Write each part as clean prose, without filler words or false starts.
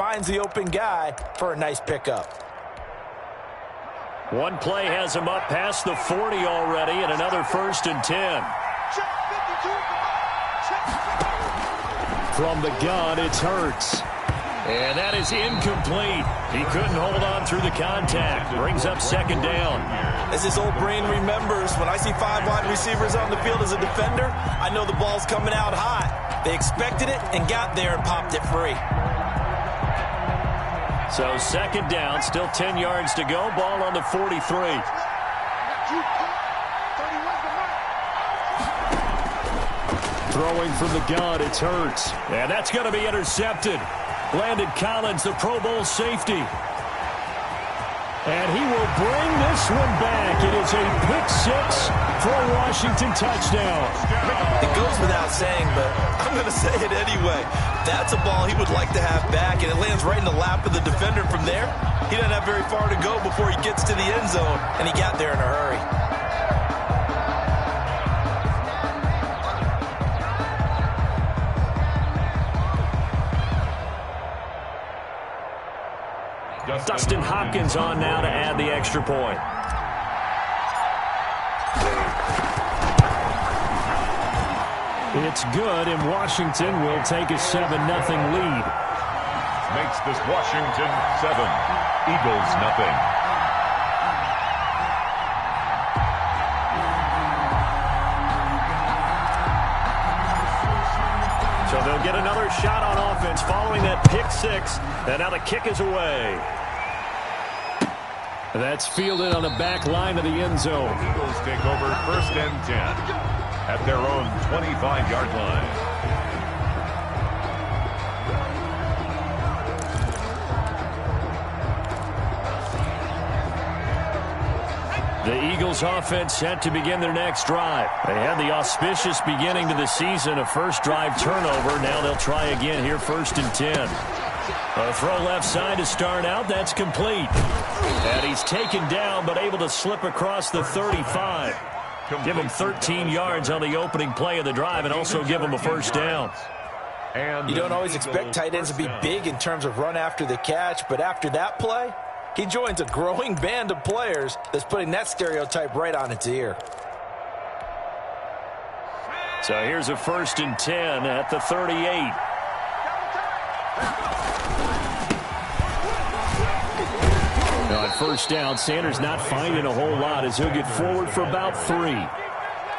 finds the open guy for a nice pickup. One play has him up past the 40 already, and another 1st and 10. From the gun, it's Hurts. And that is incomplete. He couldn't hold on through the contact. Brings up 2nd down. As his old brain remembers, when I see 5 wide receivers on the field as a defender, I know the ball's coming out hot. They expected it and got there and popped it free. So 2nd down, still 10 yards to go. Ball on the 43. Throwing from the gun, it's Hurts. And that's going to be intercepted. Landon Collins, the Pro Bowl safety. And he will bring this one back. It is a pick-6 for a Washington touchdown. It goes without saying, but I'm going to say it anyway. That's a ball he would like to have back, and it lands right in the lap of the defender from there. He doesn't have very far to go before he gets to the end zone, and he got there in a hurry. Dustin Hopkins on now to add the extra point. It's good, and Washington will take a 7-0 lead. Makes this Washington 7, Eagles nothing. So they'll get another shot on offense following that pick-6, and now the kick is away. That's fielded on the back line of the end zone. Eagles take over 1st and 10 at their own 25-yard line. The Eagles offense set to begin their next drive. They had the auspicious beginning to the season, a first drive turnover. Now they'll try again here, 1st and 10. A throw left side to start out. That's complete. And he's taken down, but able to slip across the 35. Give him 13 yards on the opening play of the drive and also give him a 1st down. You don't always expect tight ends to be big in terms of run after the catch, but after that play, he joins a growing band of players that's putting that stereotype right on its ear. So here's a 1st and 10 at the 38. Now at 1st down, Sanders not finding a whole lot as he'll get forward for about 3.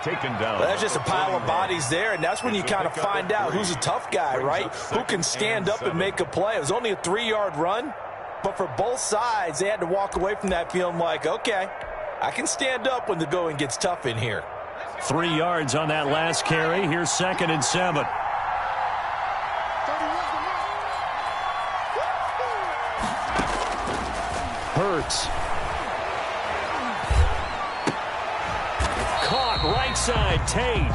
Taken down. Well, that's just a pile of bodies there, and that's when you kind of find out who's a tough guy, right? Who can stand up and make a play. It was only a 3-yard run, but for both sides, they had to walk away from that feeling like, okay, I can stand up when the going gets tough in here. 3 yards on that last carry. Here's 2nd and 7. Hurts. Caught right side, Tate.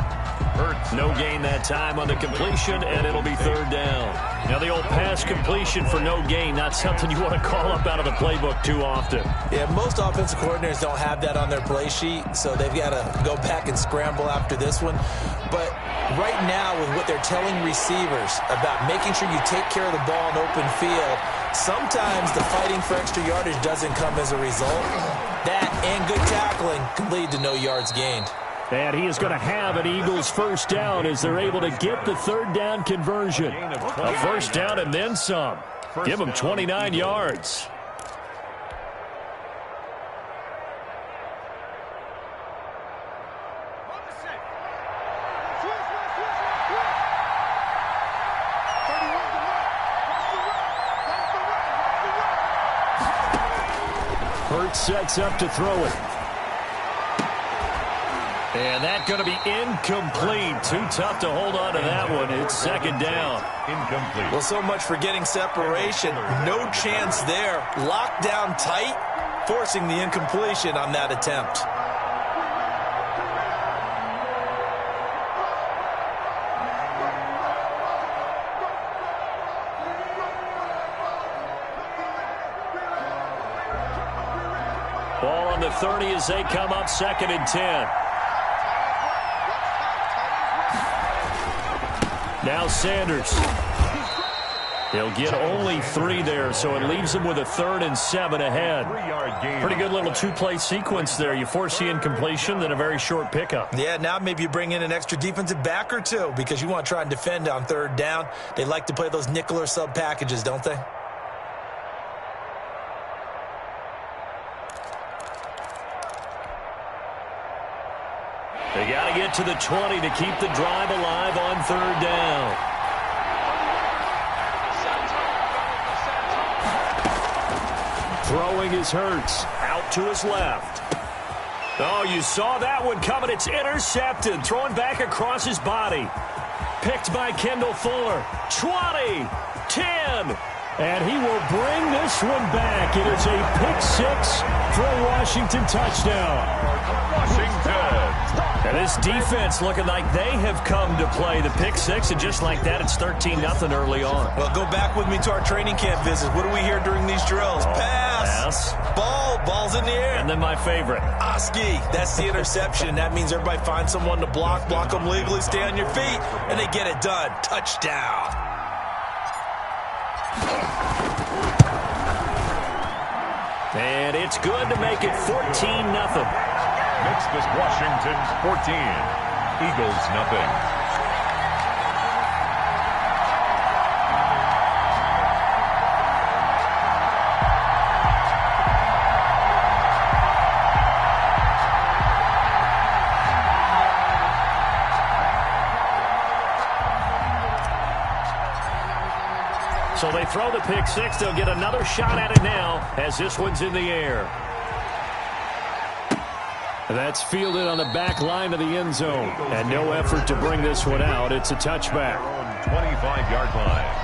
Hurts. No gain that time on the completion, and it'll be 3rd down. Now the old pass completion for no gain, not something you want to call up out of the playbook too often. Yeah, most offensive coordinators don't have that on their play sheet, so they've got to go back and scramble after this one. But right now, with what they're telling receivers about making sure you take care of the ball in open field, sometimes the fighting for extra yardage doesn't come as a result. That and good tackling can lead to no yards gained. And he is going to have an Eagles 1st down as they're able to get the 3rd down conversion. A 1st down and then some. Give him 29 yards. Hurts sets up to throw it. And that's going to be incomplete. Too tough to hold on to that one. It's 2nd down. Incomplete. Well, so much for getting separation. No chance there. Locked down tight, forcing the incompletion on that attempt. Ball on the 30 as they come up, 2nd and 10. Now Sanders. He'll get only 3 there, so it leaves him with a 3rd and 7 ahead. Pretty good little 2-play sequence there. You force the incompletion, then a very short pickup. Yeah, now maybe you bring in an extra defensive back or two because you want to try and defend on 3rd down. They like to play those nickel or sub packages, don't they? They got to get to the 20 to keep the drive alive on 3rd down. Throwing is Hurts. Out to his left. Oh, you saw that one coming. It's intercepted. Throwing back across his body. Picked by Kendall Fuller. 20, 10. And he will bring this one back. It is a pick 6 for a Washington touchdown. Washington. And this defense looking like they have come to play the pick 6, and just like that, it's 13-0 early on. Well, go back with me to our training camp visit. What do we hear during these drills? Pass. Ball's in the air. And then my favorite. Oski. That's the interception. That means everybody finds someone to block them legally, stay on your feet, and they get it done. Touchdown. And it's good to make it 14-0. Makes this Washington's 14. Eagles nothing. So they throw the pick 6. They'll get another shot at it now as this one's in the air. That's fielded on the back line of the end zone. And no effort to bring this one out. It's a touchback. 25-yard line.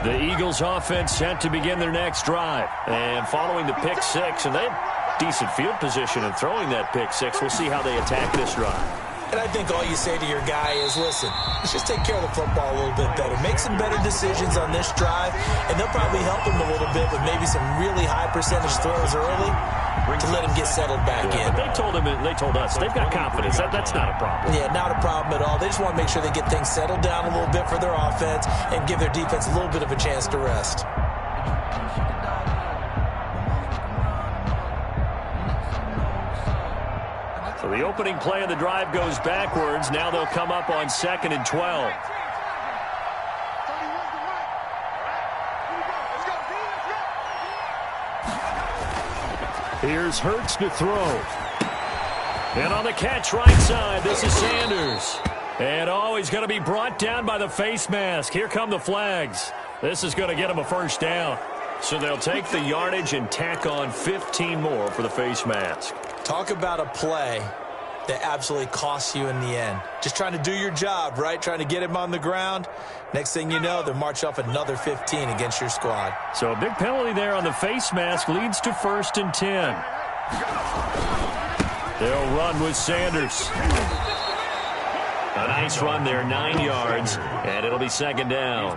The Eagles offense set to begin their next drive. And following the pick 6, and they have decent field position in throwing that pick 6. We'll see how they attack this drive. And I think all you say to your guy is, listen, let's just take care of the football a little bit better. Make some better decisions on this drive, and they'll probably help him a little bit with maybe some really high percentage throws early to let him get settled back in. But they told us they've got confidence. That's not a problem. Yeah, not a problem at all. They just want to make sure they get things settled down a little bit for their offense and give their defense a little bit of a chance to rest. So the opening play of the drive goes backwards. Now they'll come up on 2nd and 12. Here's Hurts to throw. And on the catch right side, this is Sanders. And he's going to be brought down by the face mask. Here come the flags. This is going to get him a 1st down. So they'll take the yardage and tack on 15 more for the face mask. Talk about a play that absolutely costs you in the end. Just trying to do your job, right? Trying to get him on the ground. Next thing you know, they'll march off another 15 against your squad. So a big penalty there on the face mask leads to 1st and 10. They'll run with Sanders. A nice run there, 9 yards, and it'll be 2nd down.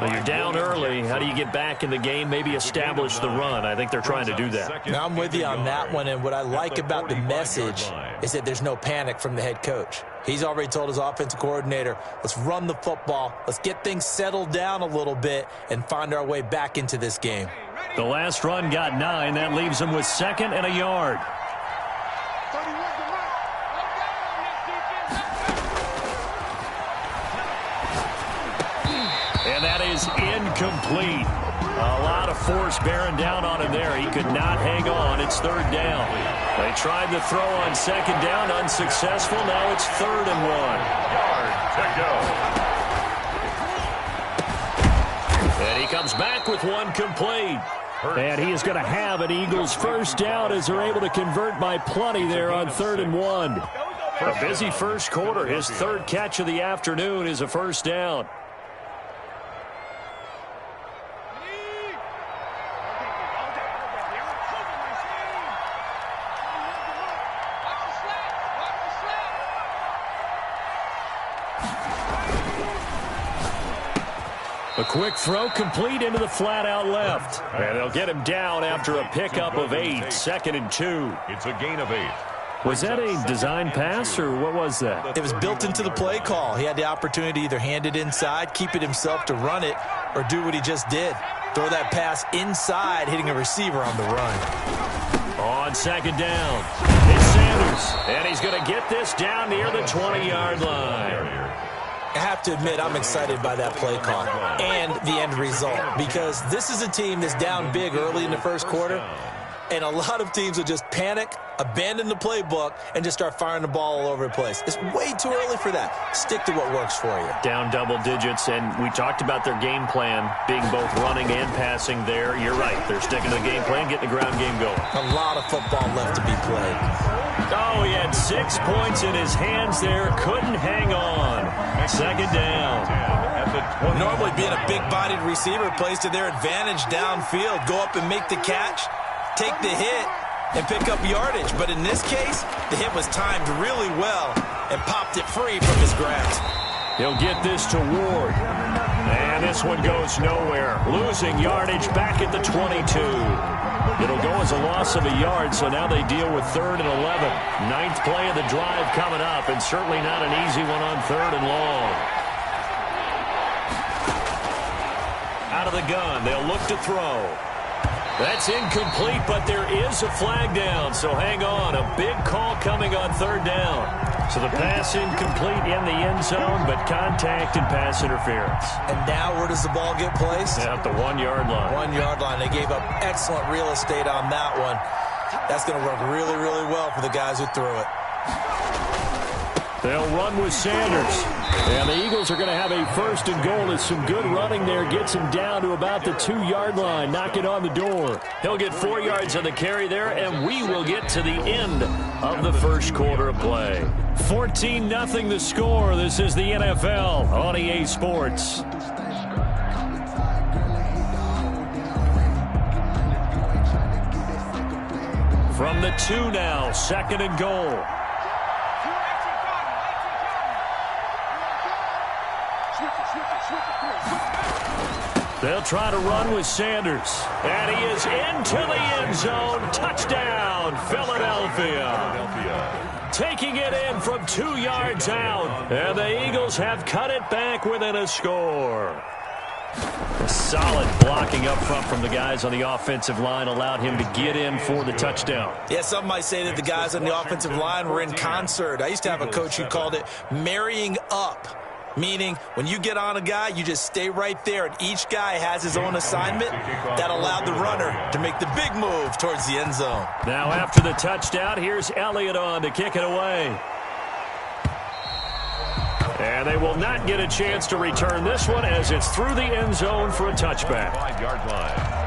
When you're down early, how do you get back in the game, maybe establish the run? I think they're trying to do that. Now, I'm with you on that one, and what I like about the message is that there's no panic from the head coach. He's already told his offensive coordinator, let's run the football, let's get things settled down a little bit, and find our way back into this game. The last run got 9. That leaves them with 2nd and a yard. Is incomplete. A lot of force bearing down on him there. He could not hang on. It's 3rd down. They tried to throw on 2nd down, unsuccessful. Now it's 3rd and 1. And he comes back with one complete. And he is going to have an Eagles 1st down as they're able to convert by plenty there on 3rd and 1. A busy first quarter. His 3rd catch of the afternoon is a 1st down. A A quick throw complete into the flat out left. And they'll get him down after a pickup of 8, 2nd and 2. It's a gain of 8. Was that a design pass, or what was that? It was built into the play call. He had the opportunity to either hand it inside, keep it himself to run it, or do what he just did. Throw that pass inside, hitting a receiver on the run. On 2nd down, it's Sanders, and he's going to get this down near the 20-yard line. I have to admit, I'm excited by that play call and the end result, because this is a team that's down big early in the first quarter, and a lot of teams will just panic, abandon the playbook, and just start firing the ball all over the place. It's way too early for that. Stick to what works for you. Down double digits, and we talked about their game plan being both running and passing there. You're right. They're sticking to the game plan, getting the ground game going. A lot of football left to be played. Oh, he had 6 points in his hands there. Couldn't hang on. 2nd down. Normally being a big-bodied receiver plays to their advantage downfield. Go up and make the catch, take the hit, and pick up yardage. But in this case, the hit was timed really well and popped it free from his grasp. He'll get this to Ward. And this one goes nowhere. Losing yardage back at the 22. It'll go as a loss of a yard, so now they deal with 3rd and 11. 9th play of the drive coming up, and certainly not an easy one on 3rd and long. Out of the gun, they'll look to throw. That's incomplete, but there is a flag down, so hang on. A big call coming on 3rd down. So the pass incomplete in the end zone, but contact and pass interference. And now where does the ball get placed? At the 1-yard line. 1-yard line. They gave up excellent real estate on that one. That's going to work really, really well for the guys who threw it. They'll run with Sanders. And the Eagles are going to have a 1st and goal as some good running there gets him down to about the 2-yard line. Knock it on the door. He'll get 4 yards on the carry there, and we will get to the end of the first quarter of play. 14-0 the score. This is the NFL on EA Sports. From the 2 now, 2nd and goal. They'll try to run with Sanders. And he is into the end zone. Touchdown, Philadelphia. Taking it in from 2 yards out. And the Eagles have cut it back within a score. A solid blocking up front from the guys on the offensive line allowed him to get in for the touchdown. Yeah, some might say that the guys on the offensive line were in concert. I used to have a coach who called it marrying up. Meaning, when you get on a guy, you just stay right there, and each guy has his own assignment. That allowed the runner to make the big move towards the end zone. Now, after the touchdown, here's Elliott on to kick it away. And they will not get a chance to return this one as it's through the end zone for a touchback. 5-yard line.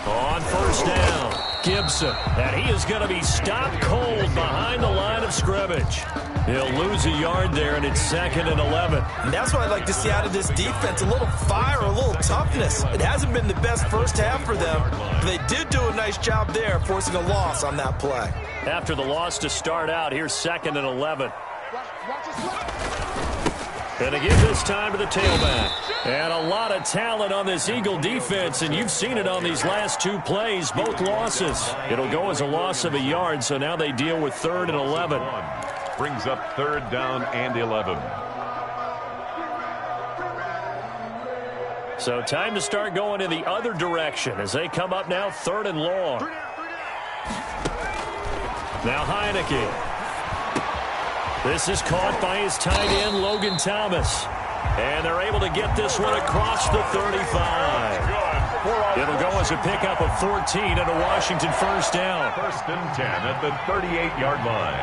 On 1st down, Gibson. And he is going to be stopped cold behind the line of scrimmage. He'll lose a yard there, and it's 2nd and 11. And that's what I'd like to see out of this defense, a little fire, a little toughness. It hasn't been the best first half for them, but they did do a nice job there, forcing a loss on that play. After the loss to start out, here's 2nd and 11. And to give this time to the tailback. And a lot of talent on this Eagle defense, and you've seen it on these last 2 plays, both losses. It'll go as a loss of a yard, so now they deal with 3rd and 11. Brings up 3rd down and 11. So time to start going in the other direction as they come up now 3rd and long. Now Heineke. This is caught by his tight end, Logan Thomas. And they're able to get this one across the 35. It'll go as a pickup of 14 and a Washington 1st down. 1st and 10 at the 38-yard line.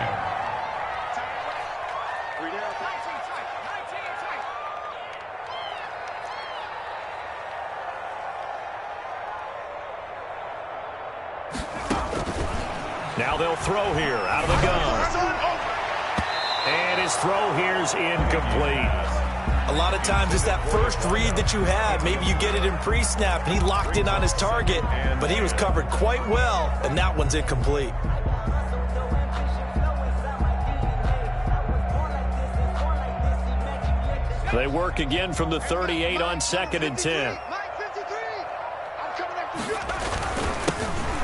Now they'll throw here out of the gun. And his throw here's incomplete. A lot of times it's that first read that you have. Maybe you get it in pre-snap, and he locked in on his target, but he was covered quite well, and that one's incomplete. They work again from the 38 on 2nd and 10.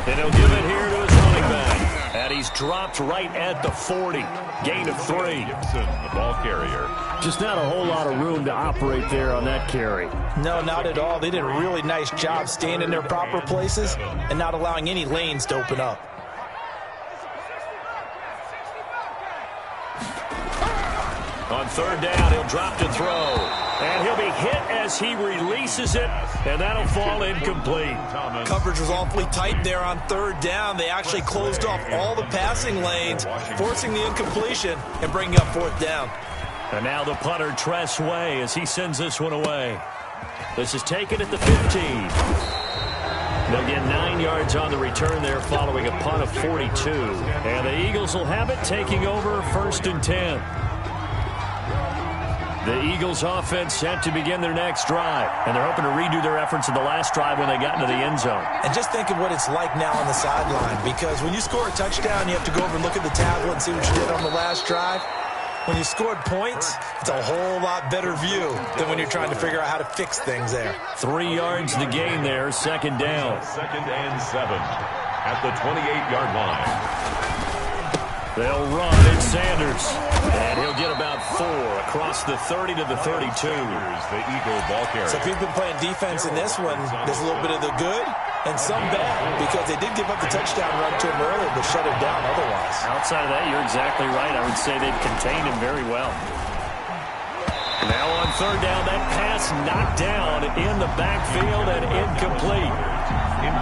And he'll give it here to his running back. And he's dropped right at the 40. Gain of 3. Gibson, the ball carrier. Just not a whole lot of room to operate there on that carry. No, not at all. They did a really nice job staying in their proper places and not allowing any lanes to open up. On 3rd down, he'll drop to throw. And he'll be hit as he releases it, and that'll fall incomplete. Coverage was awfully tight there on 3rd down. They actually closed off all the passing lanes, forcing the incompletion and bringing up 4th down. And now the punter, Tress Way, as he sends this one away. This is taken at the 15. They'll get 9 yards on the return there following a punt of 42. And the Eagles will have it, taking over 1st and 10. The Eagles offense set to begin their next drive. And they're hoping to redo their efforts in the last drive when they got into the end zone. And just think of what it's like now on the sideline, because when you score a touchdown, you have to go over and look at the tablet and see what you did on the last drive. When you scored points, it's a whole lot better view than when you're trying to figure out how to fix things there. 3 yards to gain there, 2nd down. 2nd and 7 at the 28-yard line. They'll run. It's Sanders. And he'll get about 4 across the 30 to the 32. Here's the Eagle ball carrier. So if you've been playing defense in this one, there's a little bit of the good and some bad, because they did give up the touchdown run to him earlier, but shut him down otherwise. Outside of that, you're exactly right. I would say they've contained him very well. Now on 3rd down, that pass knocked down in the backfield and incomplete.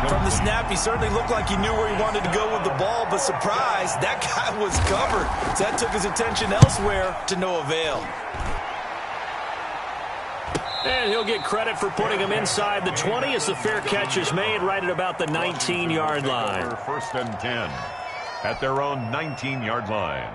From the snap, he certainly looked like he knew where he wanted to go with the ball, but surprise, that guy was covered. So that took his attention elsewhere to no avail. And he'll get credit for putting him inside the 20 as the fair catch is made right at about the 19-yard line. 1st and 10 at their own 19-yard line.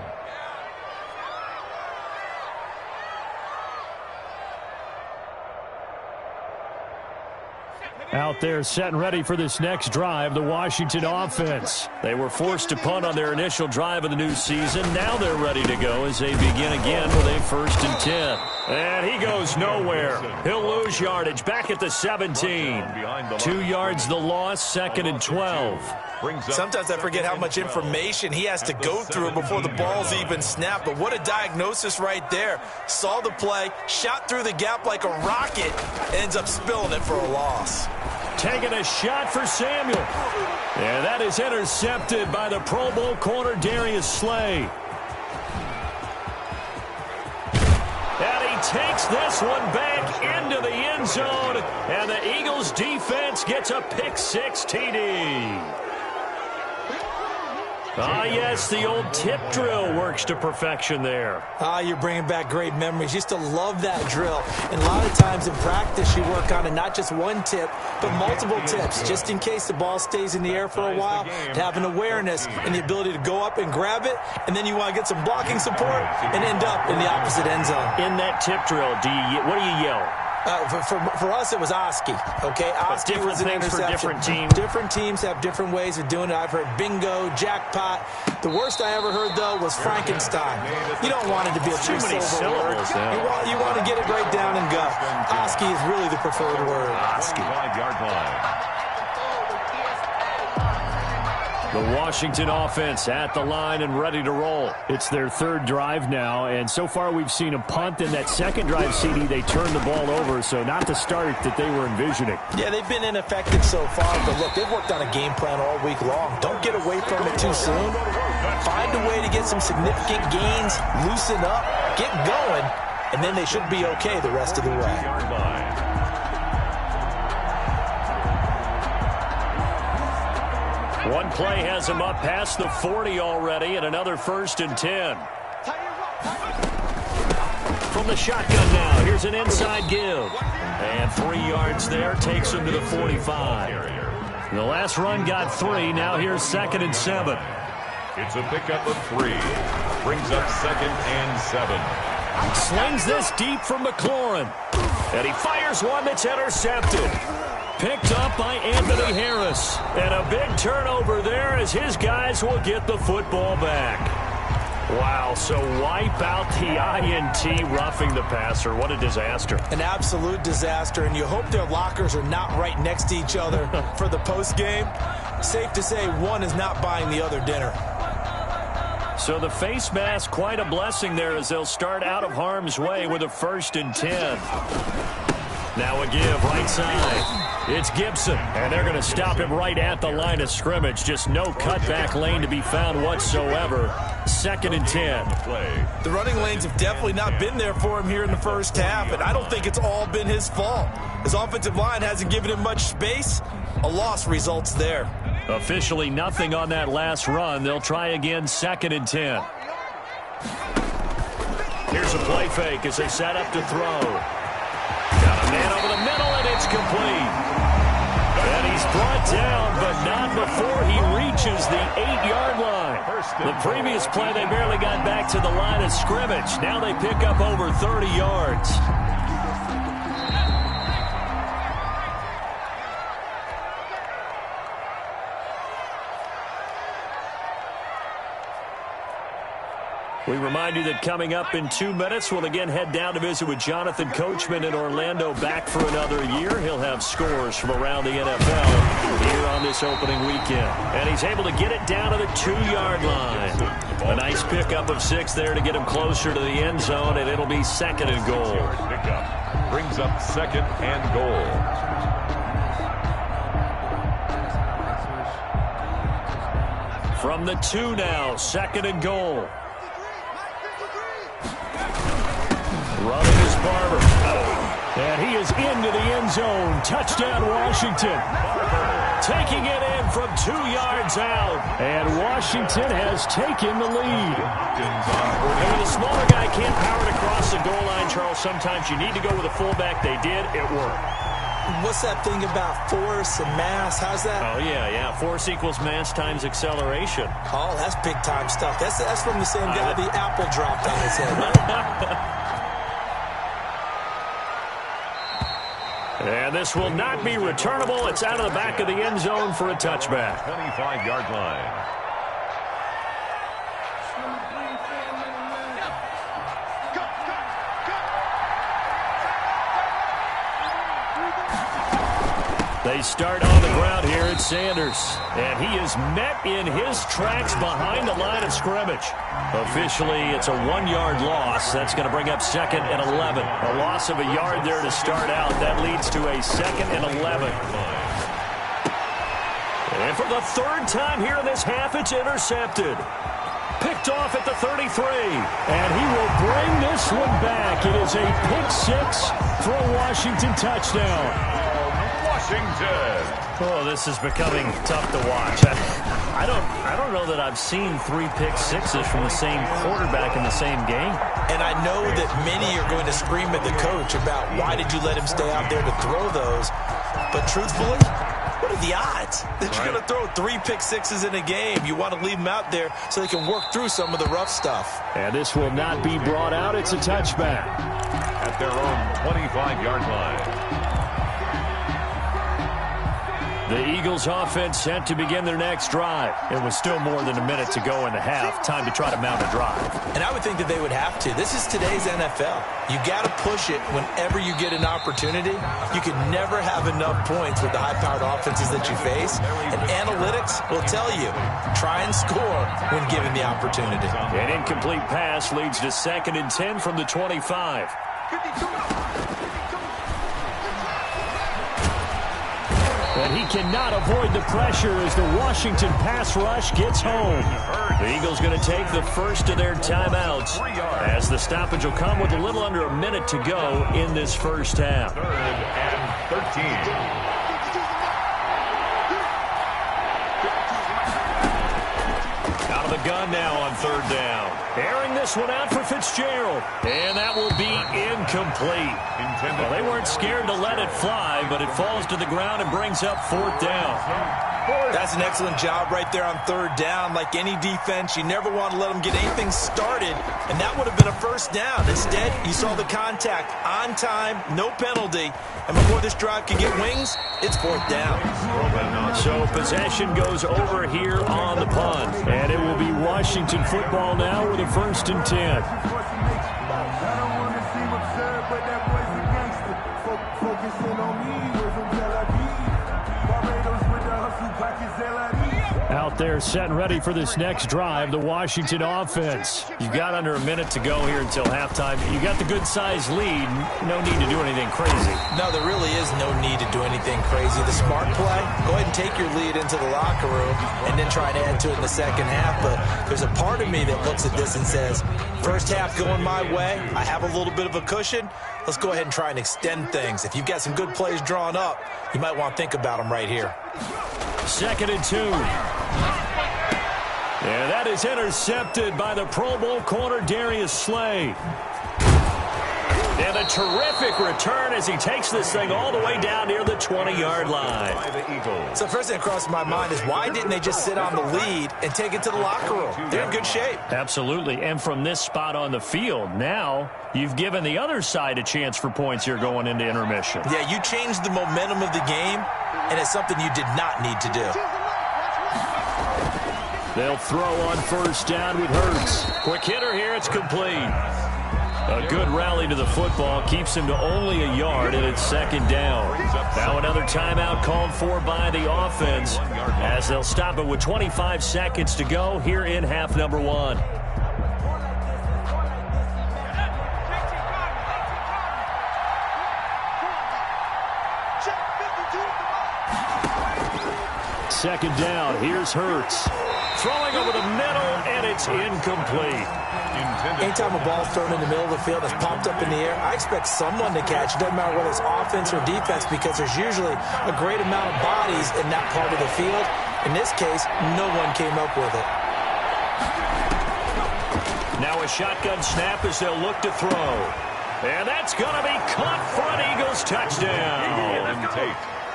Out there set and ready for this next drive, the Washington offense. They were forced to punt on their initial drive of the new season. Now they're ready to go as they begin again with a 1st and 10. And he goes nowhere. He'll lose yardage back at the 17. 2 yards the loss, 2nd and 12. Sometimes I forget how much information he has to go through before the ball's even snapped. But what a diagnosis right there. Saw the play, shot through the gap like a rocket, ends up spilling it for a loss. Taking a shot for Samuel. And that is intercepted by the Pro Bowl corner, Darius Slay. And he takes this one back into the end zone. And the Eagles defense gets a pick-6 TD. Ah, yes, the old tip drill works to perfection there. Ah, you're bringing back great memories. Used to love that drill. And a lot of times in practice, you work on it, not just one tip, but multiple tips, just in case the ball stays in the air for a while, to have an awareness and the ability to go up and grab it, and then you want to get some blocking support and end up in the opposite end zone. In that tip drill, what do you yell? For us, it was Oski, okay? Oski was an interception. Different teams. Different teams have different ways of doing it. I've heard bingo, jackpot. The worst I ever heard, though, was Frankenstein. You don't want it to be a too many syllables. You want to get it right down and go. Oski is really the preferred word. Oski. 5-yard line. The Washington offense at the line and ready to roll. It's their 3rd drive now, and so far we've seen a punt. In that 2nd drive, CD, they turned the ball over, so not the start that they were envisioning. Yeah, they've been ineffective so far, but look, they've worked on a game plan all week long. Don't get away from it too soon. Find a way to get some significant gains, loosen up, get going, and then they should be okay the rest of the way. One play has him up past the 40 already, and another 1st and 10. From the shotgun now, here's an inside give. And 3 yards there, takes him to the 45. The last run got 3, now here's 2nd and 7. It's a pickup of 3. Brings up 2nd and 7. Slings this deep from McLaurin. And he fires one that's intercepted. Picked up by Anthony Harris. And a big turnover there as his guys will get the football back. Wow, so wipe out the INT, roughing the passer. What a disaster. An absolute disaster, and you hope their lockers are not right next to each other for the postgame. Safe to say one is not buying the other dinner. So the face mask, quite a blessing there as they'll start out of harm's way with a 1st and 10. Now a give right side. It's Gibson, and they're going to stop him right at the line of scrimmage. Just no cutback lane to be found whatsoever. 2nd and 10. The running lanes have definitely not been there for him here in the first half, and I don't think it's all been his fault. His offensive line hasn't given him much space. A loss results there. Officially nothing on that last run. They'll try again, 2nd and 10. Here's a play fake as they set up to throw. Got a man over the middle, and it's complete. And he's brought down, but not before he reaches the 8-yard line. The previous play, they barely got back to the line of scrimmage. Now they pick up over 30 yards. We remind you that coming up in 2 minutes, we'll again head down to visit with Jonathan Coachman in Orlando, back for another year. He'll have scores from around the NFL here on this opening weekend. And he's able to get it down to the 2-yard line. A nice pickup of 6 there to get him closer to the end zone, and it'll be 2nd and goal. Pickup brings up 2nd and goal. From the 2 now, 2nd and goal. Running is Barber. And he is into the end zone. Touchdown, Washington. Taking it in from 2 yards out. And Washington has taken the lead. And when a smaller guy can't power it across the goal line, Charles, sometimes you need to go with a fullback. They did. It worked. What's that thing about force and mass? How's that? Oh, yeah. Force equals mass times acceleration. Oh, that's big-time stuff. That's from the same guy the apple dropped on his head, right? And this will not be returnable. It's out of the back of the end zone for a touchback. 25-yard line. They start on the ground here at Sanders. And he is met in his tracks behind the line of scrimmage. Officially, it's a 1-yard loss. That's going to bring up 2nd and 11. A loss of a yard there to start out. That leads to a 2nd and 11. And for the 3rd time here in this half, it's intercepted. Picked off at the 33. And he will bring this one back. It is a pick 6 for a Washington touchdown. Oh, this is becoming tough to watch. I don't know that I've seen 3 pick 6s from the same quarterback in the same game. And I know that many are going to scream at the coach about why did you let him stay out there to throw those. But truthfully, what are the odds that you're going to throw 3 pick 6s in a game? You want to leave them out there so they can work through some of the rough stuff. And this will not be brought out. It's a touchback. At their own 25-yard line. The Eagles offense set to begin their next drive. It was still more than a minute to go in the half. Time to try to mount a drive. And I would think that they would have to. This is today's NFL. You got to push it whenever you get an opportunity. You can never have enough points with the high-powered offenses that you face. And analytics will tell you, try and score when given the opportunity. An incomplete pass leads to 2nd and 10 from the 25. And he cannot avoid the pressure as the Washington pass rush gets home. The Eagles going to take the first of their timeouts as the stoppage will come with a little under a minute to go in this first half. 3rd and 13. Out of the gun now on 3rd down. Airing this one out for Fitzgerald. And that will be incomplete. Well, they weren't scared to let it fly, but it falls to the ground and brings up 4th down. That's an excellent job right there on third down. Like any defense, you never want to let them get anything started, and that would have been a first down. Instead, you saw the contact on time, no penalty, and before this drive could get wings, it's fourth down. So possession goes over here on the punt, and it will be Washington football now with a 1st and 10. Out there set and ready for this next drive, the Washington offense. You've got under a minute to go here until halftime. You got the good-sized lead. No need to do anything crazy. No, there really is no need to do anything crazy. The smart play, go ahead and take your lead into the locker room and then try to add to it in the second half. But there's a part of me that looks at this and says, first half going my way, I have a little bit of a cushion. Let's go ahead and try and extend things. If you've got some good plays drawn up, you might want to think about them right here. 2nd and 2. And that is intercepted by the Pro Bowl corner Darius Slay. And a terrific return as he takes this thing all the way down near the 20-yard line. So first thing that crosses my mind is why didn't they just sit on the lead and take it to the locker room? They're in good shape. Absolutely. And from this spot on the field, now you've given the other side a chance for points here going into intermission. Yeah, you changed the momentum of the game, and it's something you did not need to do. They'll throw on first down with Hurts. Quick hitter here, it's complete. A good rally to the football keeps him to only a yard, and it's 2nd down. Now another timeout called for by the offense as they'll stop it with 25 seconds to go here in half number 1. Second down, here's Hurts. Throwing over the middle, and it's incomplete. Anytime a ball's thrown in the middle of the field that's popped up in the air, I expect someone to catch. It doesn't matter whether it's offense or defense because there's usually a great amount of bodies in that part of the field. In this case, no one came up with it. Now a shotgun snap as they'll look to throw. And that's going to be caught for an Eagles touchdown.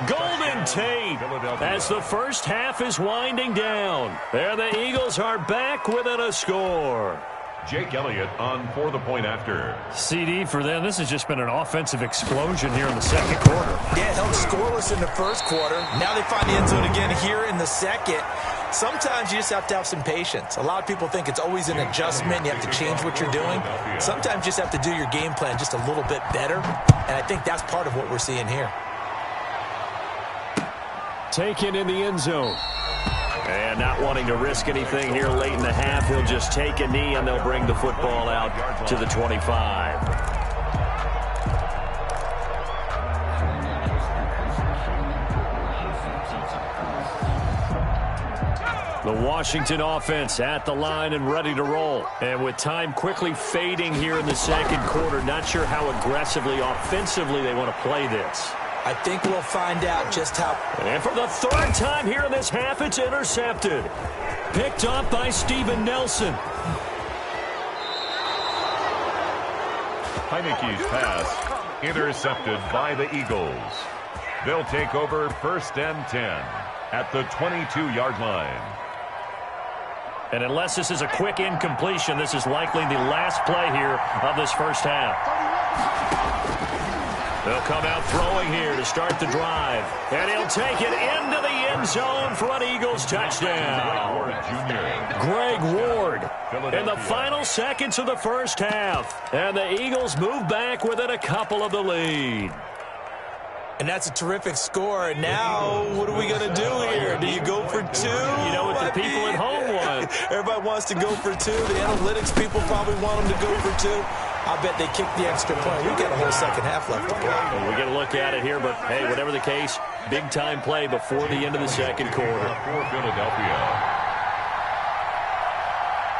Golden Tate as the first half is winding down. There the Eagles are back within a score. Jake Elliott on for the point after. CD for them. This has just been an offensive explosion here in the second quarter. Yeah, held scoreless in the first quarter. Now they find the end zone again here in the second. Sometimes you just have to have some patience. A lot of people think it's always an adjustment. You have to change what you're doing. Sometimes you just have to do your game plan just a little bit better. And I think that's part of what we're seeing here. Taken in the end zone. And not wanting to risk anything here late in the half, he'll just take a knee and they'll bring the football out to the 25. The Washington offense at the line and ready to roll. And with time quickly fading here in the second quarter, not sure how aggressively, offensively they want to play this. I think we'll find out just how. And for the third time here in this half, it's intercepted. Picked up by Steven Nelson. Heineke's pass intercepted by the Eagles. They'll take over 1st and 10 at the 22-yard line. And unless this is a quick incompletion, this is likely the last play here of this first half. They'll come out throwing here to start the drive. And he'll take it into the end zone for an Eagles touchdown. Greg Ward in the final seconds of the first half. And the Eagles move back within a couple of the lead. And that's a terrific score. And now, what are we going to do here? Do you go for two? You know what the people at home want. Everybody wants to go for two. The analytics people probably want them to go for two. I bet they kicked the extra point. We've got a whole second half left to play. Well, we're going to look at it here, but, hey, whatever the case, big-time play before the end of the second quarter. For Philadelphia.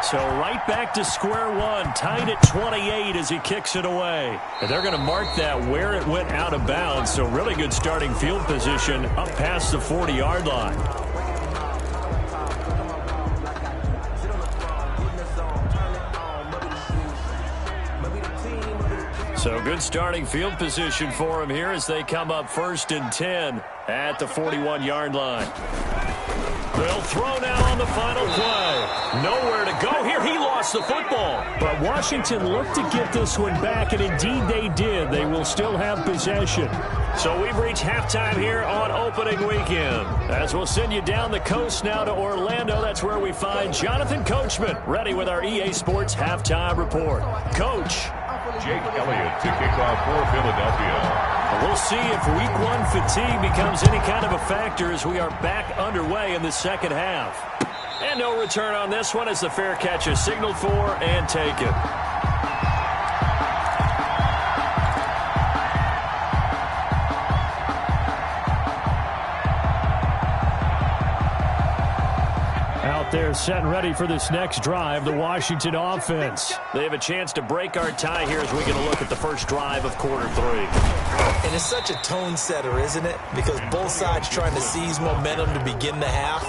So right back to square one, tied at 28 as he kicks it away. And they're going to mark that where it went out of bounds, so really good starting field position up past the 40-yard line. So good starting field position for him here as they come up 1st and 10 at the 41-yard line. They'll throw now on the final play. Nowhere to go here. He lost the football. But Washington looked to get this one back, and indeed they did. They will still have possession. So we've reached halftime here on opening weekend. As we'll send you down the coast now to Orlando, that's where we find Jonathan Coachman, ready with our EA Sports halftime report. Coach. Jake Elliott to kick off for Philadelphia. We'll see if week one fatigue becomes any kind of a factor as we are back underway in the second half. And no return on this one as the fair catch is signaled for and taken. They're set and ready for this next drive, the Washington offense. They have a chance to break our tie here as we get a look at the first drive of quarter three. And it's such a tone setter, isn't it? Because both sides trying to seize momentum to begin the half.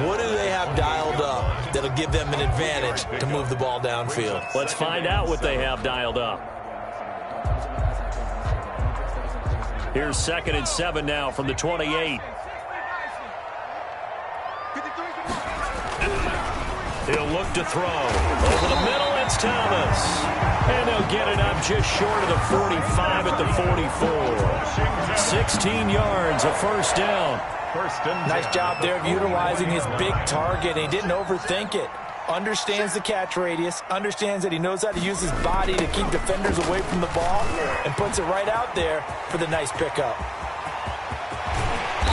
What do they have dialed up that'll give them an advantage to move the ball downfield? Let's find out what they have dialed up. Here's 2nd and 7 now from the 28. He'll look to throw. Over the middle, it's Thomas. And they'll get it up just short of the 45 at the 44. 16 yards, a first down. Nice job there of utilizing his big target. He didn't overthink it. Understands the catch radius, understands that he knows how to use his body to keep defenders away from the ball, and puts it right out there for the nice pickup.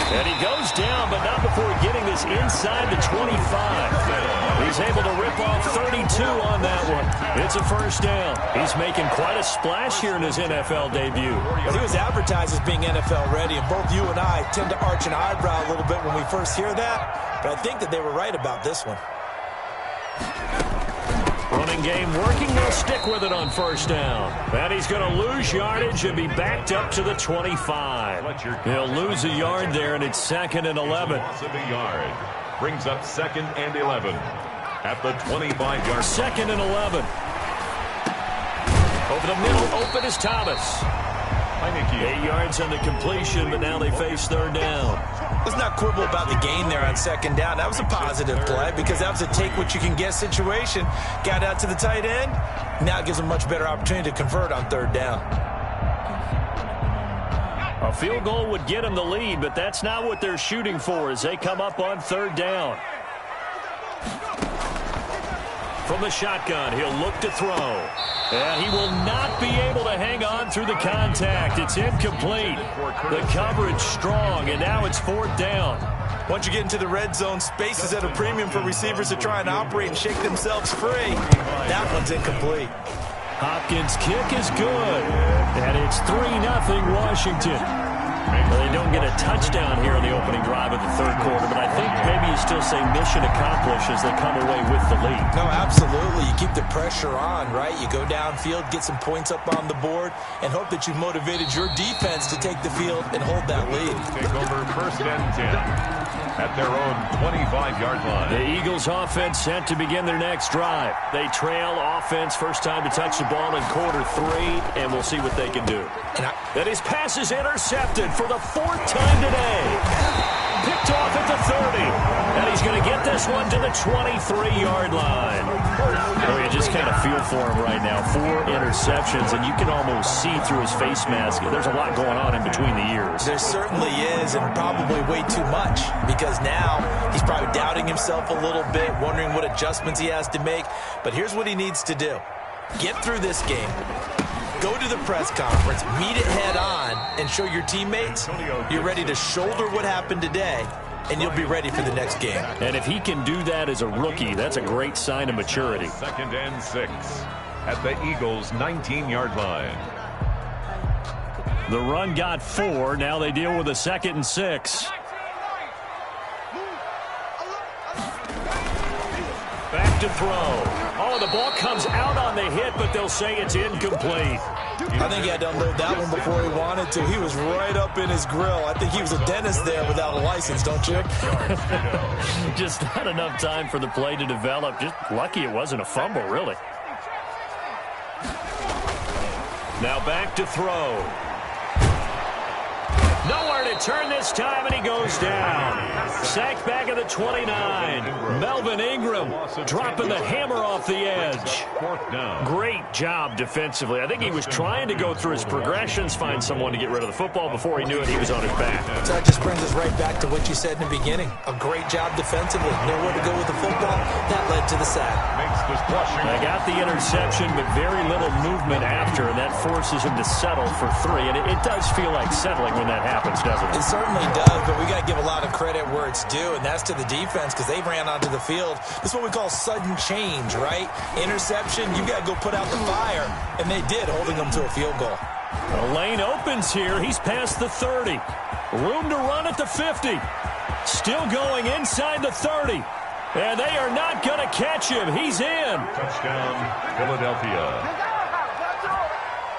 And he goes down, but not before getting this inside the 25. He's able to rip off 32 on that one. It's a first down. He's making quite a splash here in his NFL debut. Well, he was advertised as being NFL ready, and both you and I tend to arch an eyebrow a little bit when we first hear that, but I think that they were right about this one. Running game working. They'll stick with it on first down. And he's going to lose yardage and be backed up to the 25. He'll lose a yard there, and it's 2nd and 11. Loss of a yard. Brings up 2nd and 11 at the 25-yard. 2nd and 11. Over the middle, open is Thomas. 8 yards on the completion, but now they face 3rd down. Let's not quibble about the gain there on 2nd down. That was a positive play because that was a take-what-you-can-get situation. Got out to the tight end. Now it gives them a much better opportunity to convert on 3rd down. A field goal would get them the lead, but that's not what they're shooting for as they come up on 3rd down. From the shotgun, he'll look to throw. And he will not be able to hang on through the contact. It's incomplete. The coverage strong, and now it's 4th down. Once you get into the red zone, space is at a premium for receivers to try and operate and shake themselves free. That one's incomplete. Hopkins' kick is good, and it's 3-0 Washington. Well, they don't get a touchdown here in the opening drive of the 3rd quarter, but I think maybe you still say mission accomplished as they come away with the lead. No, absolutely. You keep the pressure on, right? You go downfield, get some points up on the board, and hope that you've motivated your defense to take the field and hold that lead. Take over 1st and 10 at their own 25-yard line. The Eagles offense set to begin their next drive. They trail offense, first time to touch the ball in quarter 3, and we'll see what they can do. And his pass is intercepted for the 4th time today. Picked off at the 30. And he's going to get this one to the 23-yard line. Oh, you just kind of feel for him right now. 4 interceptions, and you can almost see through his face mask. There's a lot going on in between the ears. There certainly is, and probably way too much, because now he's probably doubting himself a little bit, wondering what adjustments he has to make. But here's what he needs to do. Get through this game. Go to the press conference, meet it head on, and show your teammates you're ready to shoulder what happened today, and you'll be ready for the next game. And if he can do that as a rookie, that's a great sign of maturity. 2nd and 6 at the Eagles' 19-yard line. The run got 4. Now they deal with a 2nd and 6. Back to throw. Oh, the ball comes out on the hit, but they'll say it's incomplete. I think he had to unload that one before he wanted to. He was right up in his grill. I think he was a dentist there without a license, don't you? Just not enough time for the play to develop. Just lucky it wasn't a fumble, really. Now back to throw. Nowhere to return this time, and he goes down. Sacked back at the 29. Melvin Ingram dropping the hammer off the edge. Great job defensively. I think he was trying to go through his progressions, find someone to get rid of the football. Before he knew it, he was on his back. So that just brings us right back to what you said in the beginning. A great job defensively. Know where to go with the football. That led to the sack. They got the interception, but very little movement after, and that forces him to settle for 3. And it does feel like settling when that happens, doesn't it? It certainly does, but we got to give a lot of credit where it's due, and that's to the defense because they ran onto the field. This is what we call sudden change, right? Interception, you got to go put out the fire, and they did, holding them to a field goal. The lane opens here. He's past the 30. Room to run at the 50. Still going inside the 30. And they are not going to catch him. He's in. Touchdown, Philadelphia.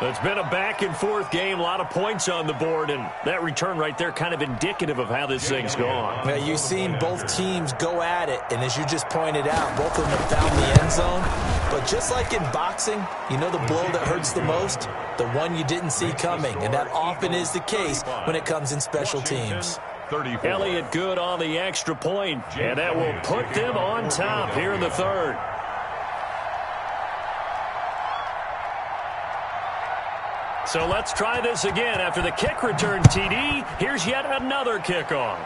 It's been a back-and-forth game, a lot of points on the board, and that return right there kind of indicative of how this thing's gone. Now, you've seen both teams go at it, and as you just pointed out, both of them have found the end zone. But just like in boxing, you know the blow that hurts the most? The one you didn't see coming, and that often is the case when it comes in special teams. 34. Elliott good on the extra point, and that will put them on top here in the third. So let's try this again. After the kick return TD, here's yet another kickoff.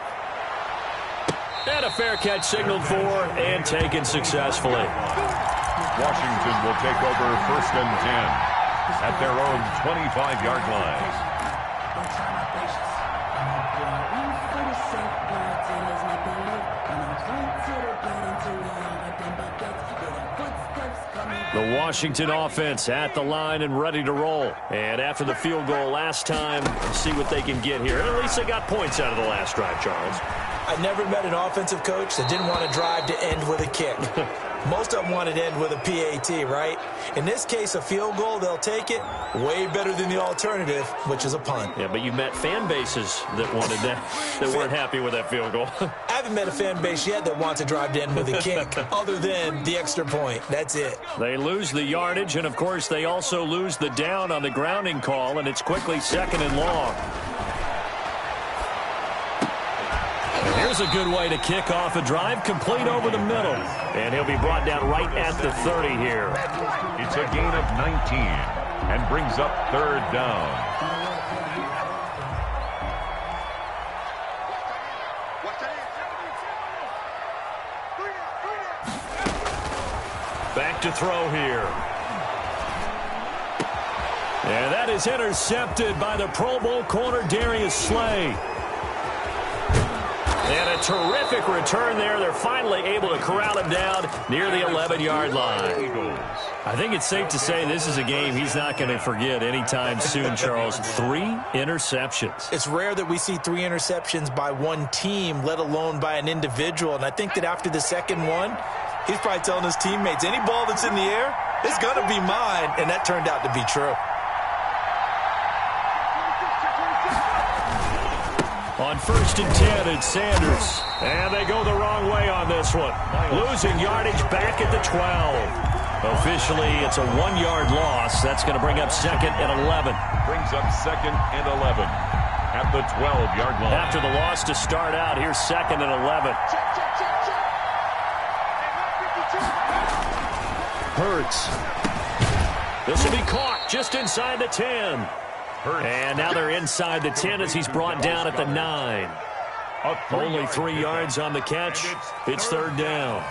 And a fair catch signaled for and taken successfully. Washington will take over 1st and 10 at their own 25-yard line. The Washington offense at the line and ready to roll. And after the field goal last time, see what they can get here. And at least they got points out of the last drive, Charles. I never met an offensive coach that didn't want to drive to end with a kick. Most of them wanted to end with a PAT, right? In this case, a field goal, they'll take it. Way better than the alternative, which is a punt. Yeah, but you've met fan bases that wanted that, that weren't happy with that field goal. I haven't met a fan base yet that wants to drive to end with a kick, other than the extra point. That's it. They lose the yardage, and, of course, they also lose the down on the grounding call, and it's quickly 2nd and long. Here's a good way to kick off a drive, complete over the middle. And he'll be brought down right at the 30 here. It's a gain of 19 and brings up 3rd down. Back to throw here. And that is intercepted by the Pro Bowl corner Darius Slay. And a terrific return there. They're finally able to corral him down near the 11-yard line. I think it's safe to say this is a game he's not going to forget anytime soon, Charles. 3 interceptions. It's rare that we see 3 interceptions by one team, let alone by an individual. And I think that after the second one, he's probably telling his teammates, any ball that's in the air, it's going to be mine. And that turned out to be true. On 1st and 10, it's Sanders. And they go the wrong way on this one. Losing yardage back at the 12. Officially, it's a 1-yard loss. That's going to bring up 2nd and 11. Brings up 2nd and 11 at the 12-yard line. After the loss to start out, here's 2nd and 11. Hurts. This will be caught just inside the 10. And now they're inside the 10 as he's brought down at the 9. Only 3 yards on the catch. It's 3rd down.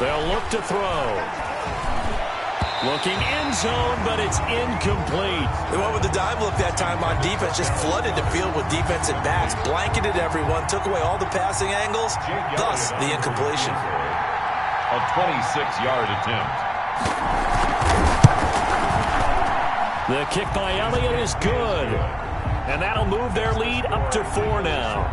They'll look to throw. Looking end zone, but it's incomplete. They went with the dive look that time on defense, just flooded the field with defensive backs, blanketed everyone, took away all the passing angles, thus the incompletion. A 26-yard attempt. The kick by Elliott is good. And that'll move their lead up to 4 now.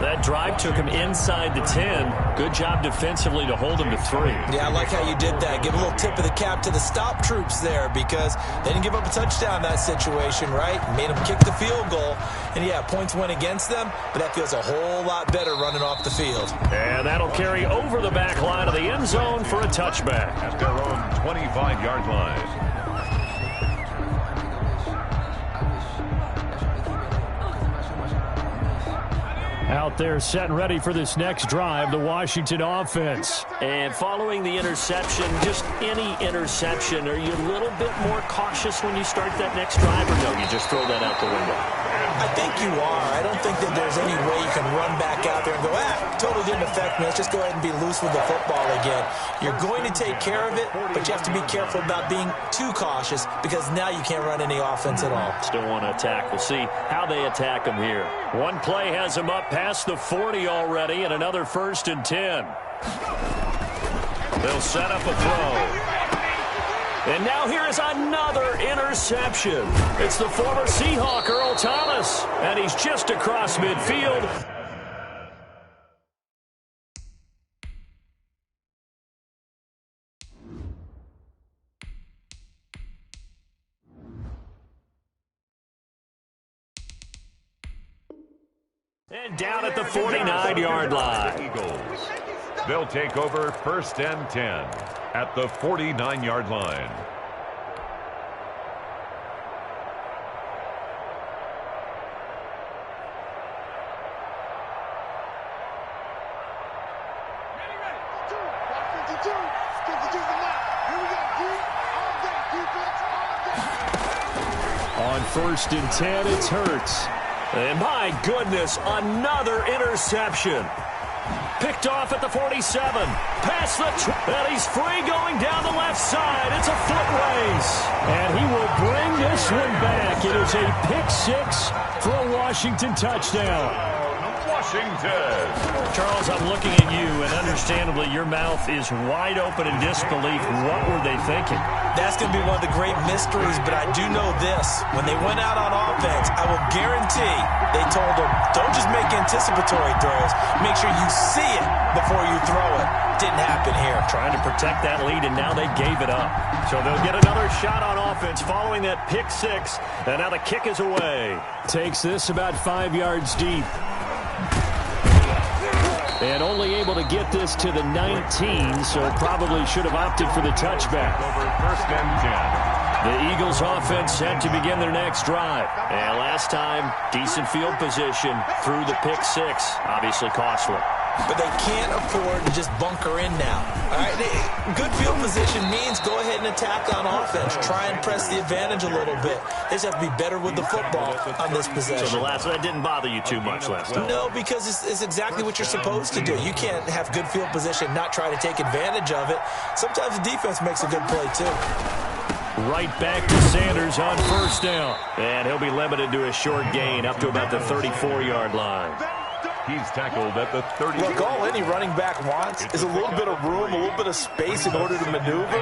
That drive took him inside the 10. Good job defensively to hold him to 3. Yeah, I like how you did that. Give a little tip of the cap to the stop troops there because they didn't give up a touchdown in that situation, right? Made them kick the field goal. And, yeah, points went against them, but that feels a whole lot better running off the field. And that'll carry over the back line of the end zone for a touchback. At their own 25-yard line. Out there set and ready for this next drive, the Washington offense. And following the interception, just any interception, are you a little bit more cautious when you start that next drive, or no, you just throw that out the window? I think you are. I don't think that there's any way you can run back out there and go, totally didn't affect me. Let's just go ahead and be loose with the football again. You're going to take care of it, but you have to be careful about being too cautious because now you can't run any offense at all. Still want to attack. We'll see how they attack him here. One play has him up past the 40 already, and another 1st and 10. They'll set up a throw. And now here is another interception. It's the former Seahawk, Earl Thomas, and he's just across midfield. And down at the 49-yard line. Eagles. They'll take over 1st and 10 at the 49-yard line. On 1st and 10, it's Hurts. And my goodness, another interception. Picked off at the 47. Past the and he's free going down the left side. It's a foot race. And he will bring this one back. It is a pick 6 for a Washington touchdown. Washington. Charles, I'm looking at you, and understandably, your mouth is wide open in disbelief. What were they thinking? That's going to be one of the great mysteries, but I do know this. When they went out on offense, I will guarantee they told them, don't just make anticipatory throws. Make sure you see it before you throw it. Didn't happen here. Trying to protect that lead, and now they gave it up. So they'll get another shot on offense following that pick 6, and now the kick is away. Takes this about 5 yards deep. And only able to get this to the 19, so probably should have opted for the touchback. Over 1st and 10. The Eagles offense set to begin their next drive. And last time, decent field position through the pick 6. Obviously costly. But they can't afford to just bunker in now. All right, good field position means go ahead and attack on offense. Try and press the advantage a little bit. They just have to be better with the football on this possession. So the last one, that didn't bother you too much last time? No, because it's exactly what you're supposed to do. You can't have good field position, not try to take advantage of it. Sometimes the defense makes a good play, too. Right back to Sanders on 1st down. And he'll be limited to a short gain up to about the 34-yard line. He's tackled at the 30. Look, all any running back wants is a little bit of room, a little bit of space in order to maneuver.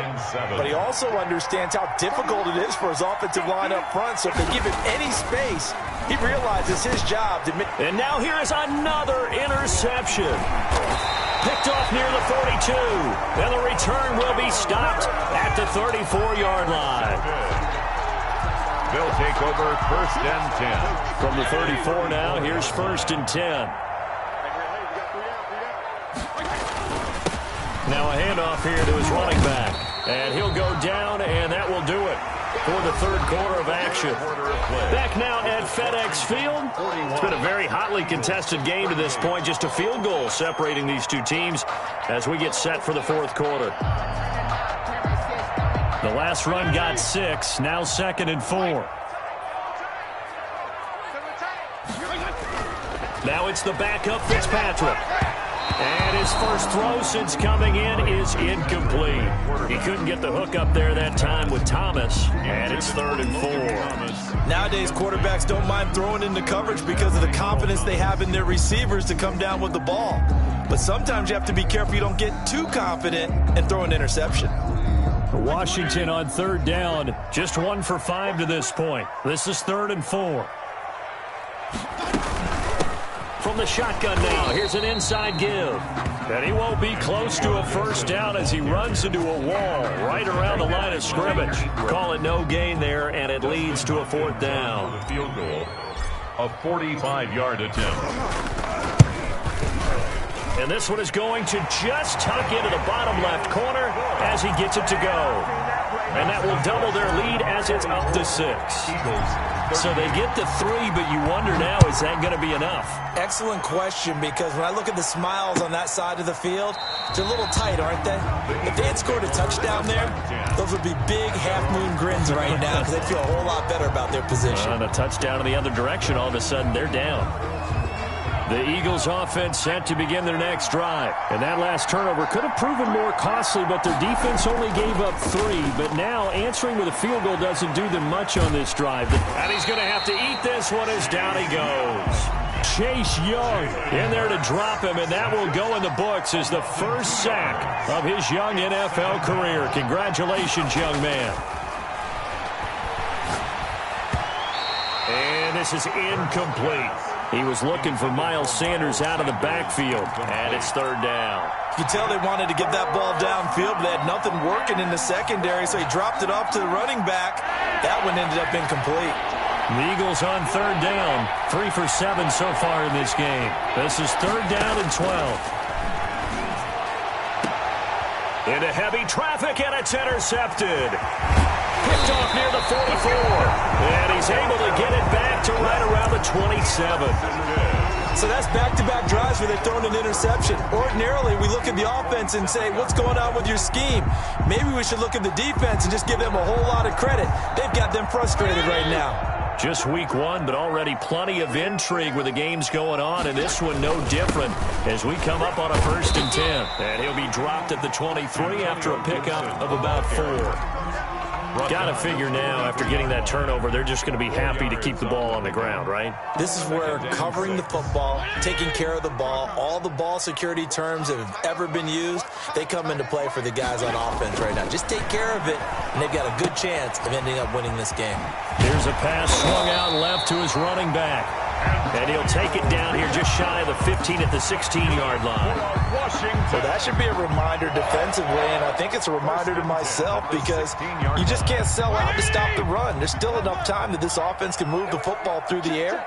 But he also understands how difficult it is for his offensive line up front. So if they give him any space, he realizes his job to make. And now here is another interception. Picked off near the 42. And the return will be stopped at the 34-yard line. They'll take over 1st and 10. From the 34 now, here's 1st and 10. Now a handoff here to his running back. And he'll go down, and that will do it for the 3rd quarter of action. Back now at FedEx Field. It's been a very hotly contested game to this point. Just a field goal separating these two teams as we get set for the 4th quarter. The last run got 6. Now 2nd and 4. Now it's the backup Fitzpatrick. And his first throw since coming in is incomplete. He couldn't get the hook up there that time with Thomas. And it's 3rd and 4. Nowadays, quarterbacks don't mind throwing into coverage because of the confidence they have in their receivers to come down with the ball. But sometimes you have to be careful you don't get too confident and throw an interception. Washington on 3rd down. Just 1 for 5 to this point. This is 3rd and 4. from the shotgun now. Here's an inside give. And he won't be close to a first down as he runs into a wall right around the line of scrimmage. Call it no gain there, and it leads to a fourth down. The field goal, a 45-yard attempt. And this one is going to just tuck into the bottom left corner as he gets it to go. And that will double their lead as it's up to 6. So they get to 3, but you wonder now, is that going to be enough? Excellent question, because when I look at the smiles on that side of the field, they're a little tight, aren't they? If they had scored a touchdown there, those would be big half-moon grins right now because they'd feel a whole lot better about their position. On a touchdown in the other direction, all of a sudden they're down. The Eagles offense set to begin their next drive. And that last turnover could have proven more costly, but their defense only gave up 3. But now answering with a field goal doesn't do them much on this drive. And he's going to have to eat this one as down he goes. Chase Young in there to drop him, and that will go in the books as the first sack of his young NFL career. Congratulations, young man. And this is incomplete. He was looking for Miles Sanders out of the backfield, and it's third down. You can tell they wanted to get that ball downfield, but they had nothing working in the secondary, so he dropped it off to the running back. That one ended up incomplete. The Eagles on third down, 3 for 7 so far in this game. This is third down and 12. Into heavy traffic, and it's intercepted. Picked off near the 44. And he's able to get it back to right around the 27. So that's back-to-back drives where they've thrown an interception. Ordinarily, we look at the offense and say, what's going on with your scheme? Maybe we should look at the defense and just give them a whole lot of credit. They've got them frustrated right now. Just week 1, but already plenty of intrigue with the games going on, and this one no different as we come up on a 1st and 10. And he'll be dropped at the 23 after a pickup of about 4. Got to figure now, after getting that turnover, they're just going to be happy to keep the ball on the ground, right? This is where covering the football, taking care of the ball, all the ball security terms that have ever been used, they come into play for the guys on offense right now. Just take care of it, and they've got a good chance of ending up winning this game. Here's a pass swung out left to his running back. And he'll take it down here just shy of the 15 at the 16-yard line. So that should be a reminder defensively, and I think it's a reminder to myself because you just can't sell out to stop the run. There's still enough time that this offense can move the football through the air,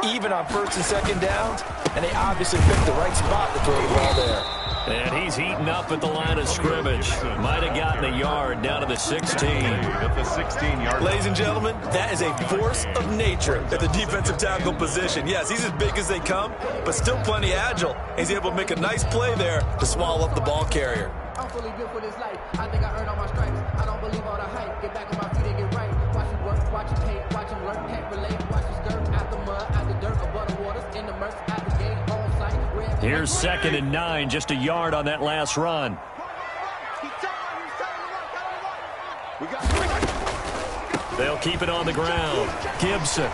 even on 1st and 2nd downs, and they obviously picked the right spot to throw the ball there. And he's eaten up at the line of scrimmage. Might have gotten a yard down to the 16. At the 16-yard line. Ladies and gentlemen, that is a force of nature at the defensive tackle position. Yes, he's as big as they come, but still plenty agile. He's able to make a nice play there to swallow up the ball carrier. I'm fully built for this life. I think I earned all my stripes. I don't believe all the hype. Get back on my feet and get right. Watch him work, watch him hate, watch him learn, can't relate. Watch his dirt out the mud, out the dirt, above the waters, in the murks, out the gate, on site. Here's 2nd and 9, just a yard on that last run. They'll keep it on the ground. Gibson.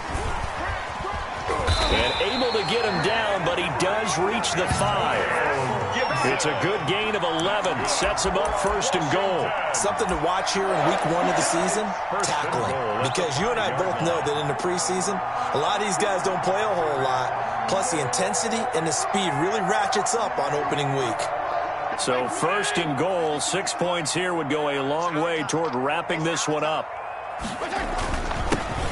And able to get him down, but he does reach the 5. It's a good gain of 11. Sets him up 1st and goal. Something to watch here in week 1 of the season, tackling. Because you and I both know that in the preseason, a lot of these guys don't play a whole lot. Plus, the intensity and the speed really ratchets up on opening week. So 1st and goal, 6 points here would go a long way toward wrapping this one up.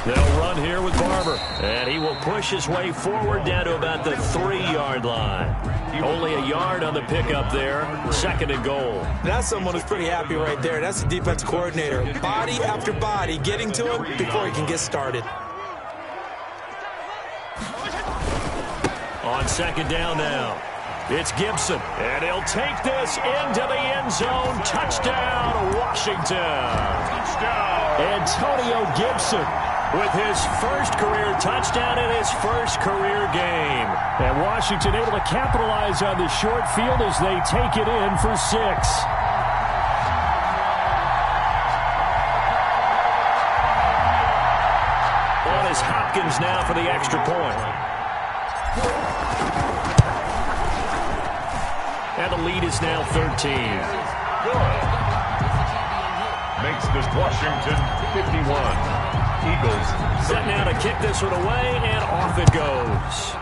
They'll run here with Barber, and he will push his way forward down to about the 3-yard line. Only a yard on the pickup there, 2nd and goal. That's someone who's pretty happy right there. That's the defense coordinator. Body after body getting to him before he can get started. On 2nd down now, it's Gibson, and he'll take this into the end zone. Touchdown, Washington. Touchdown. Antonio Gibson with his first career touchdown in his first career game. And Washington able to capitalize on the short field as they take it in for 6. On is Hopkins now for the extra point. And the lead is now 13. Makes this Washington 51. Eagles set now to kick this one away, and off it goes.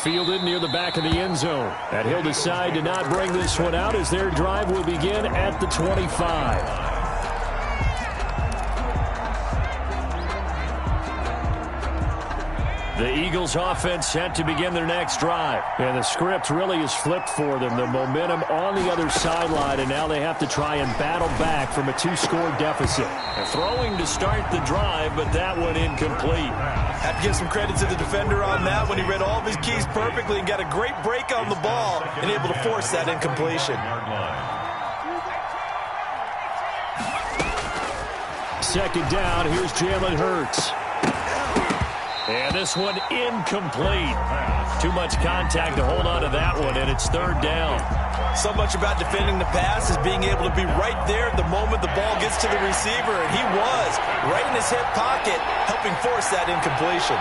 fielded near the back of the end zone. And he'll decide to not bring this one out as their drive will begin at the 25. The Eagles offense set to begin their next drive. And the script really is flipped for them. The momentum on the other sideline, and now they have to try and battle back from a 2-score deficit. Throwing to start the drive, but that one incomplete. Have to give some credit to the defender on that when he read all of his keys perfectly and got a great break on the ball and able to force that incompletion. Second down, here's Jalen Hurts. And this one incomplete. Too much contact to hold on to that one, and it's third down. So much about defending the pass is being able to be right there at the moment the ball gets to the receiver, and he was right in his hip pocket, helping force that incompletion.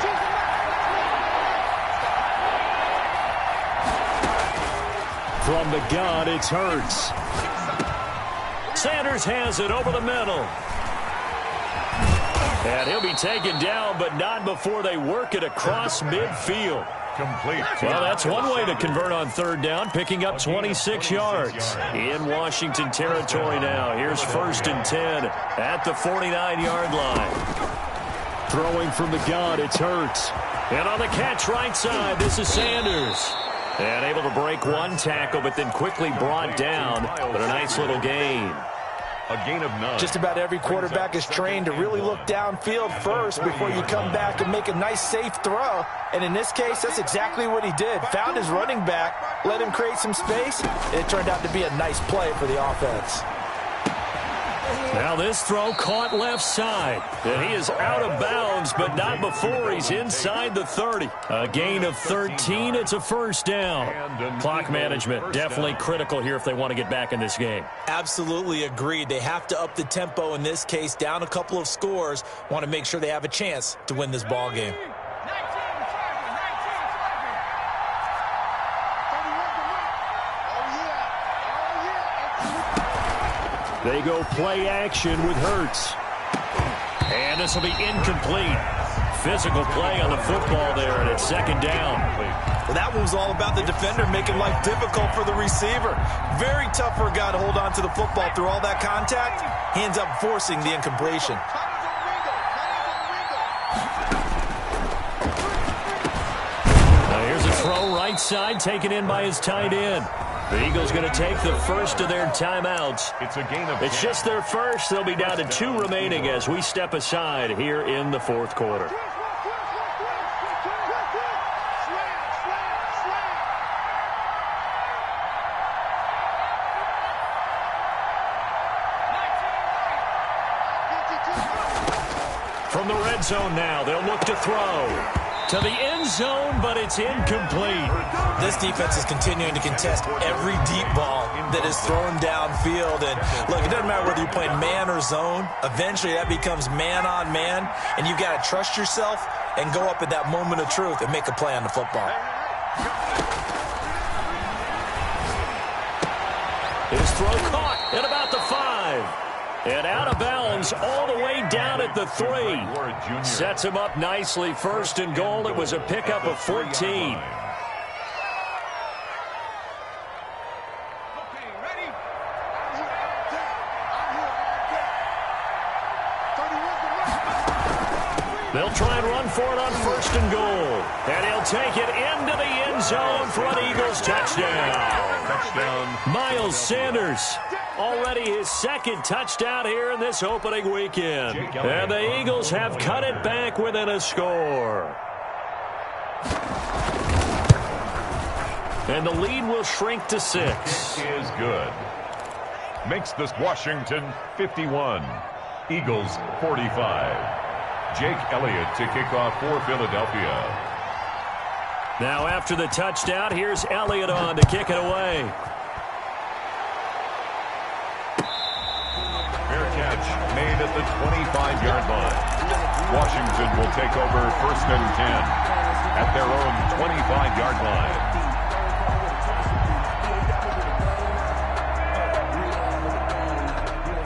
From the gun, it's Hurts. Sanders has it over the middle. And he'll be taken down, but not before they work it across midfield. Complete. Well, that's one way to convert on third down, picking up 26 yards. In Washington territory now. Here's 1st and 10 at the 49-yard line. Throwing from the gun, it's Hurts. And on the catch right side, this is Sanders. And able to break one tackle, but then quickly brought down. But a nice little gain. A gain of 9. Just about every quarterback is trained to really look downfield first before you come back and make a nice, safe throw. And in this case, that's exactly what he did. Found his running back, let him create some space, and it turned out to be a nice play for the offense. Now this throw caught left side. And he is out of bounds, but not before he's inside the 30. A gain of 13. It's a first down. Clock management definitely critical here if they want to get back in this game. Absolutely agreed. They have to up the tempo in this case, down a couple of scores. Want to make sure they have a chance to win this ball game. They go play action with Hurts. And this will be incomplete. Physical play on the football there, and it's second down. Well, that one was all about the defender making life difficult for the receiver. Very tough for a guy to hold on to the football through all that contact. He ends up forcing the incompletion. Now here's a throw right side, taken in by his tight end. The Eagles going to take the first of their timeouts. It's a gain of 10. It's just their first. They'll be down to 2 remaining as we step aside here in the fourth quarter. From the red zone now, they'll look to throw. To the end zone, but it's incomplete. This defense is continuing to contest every deep ball that is thrown downfield. And look, it doesn't matter whether you're playing man or zone. Eventually, that becomes man on man. And you've got to trust yourself and go up at that moment of truth and make a play on the football. His throw caught at about the 5. And out of bounds all the way down at the 3. Sets him up nicely. 1st and goal. It was a pickup of 14. They'll try and run for it on 1st and goal. And he'll take it into the end zone for an Eagles touchdown. Touchdown. Miles Sanders. Already his 2nd touchdown here in this opening weekend. And the Eagles have cut it back within a score. And the lead will shrink to 6. It is good. Makes this Washington 51. Eagles 45. Jake Elliott to kick off for Philadelphia. Now after the touchdown, here's Elliott on to kick it away. Catch made at the 25-yard line. Washington will take over 1st and 10 at their own 25-yard line.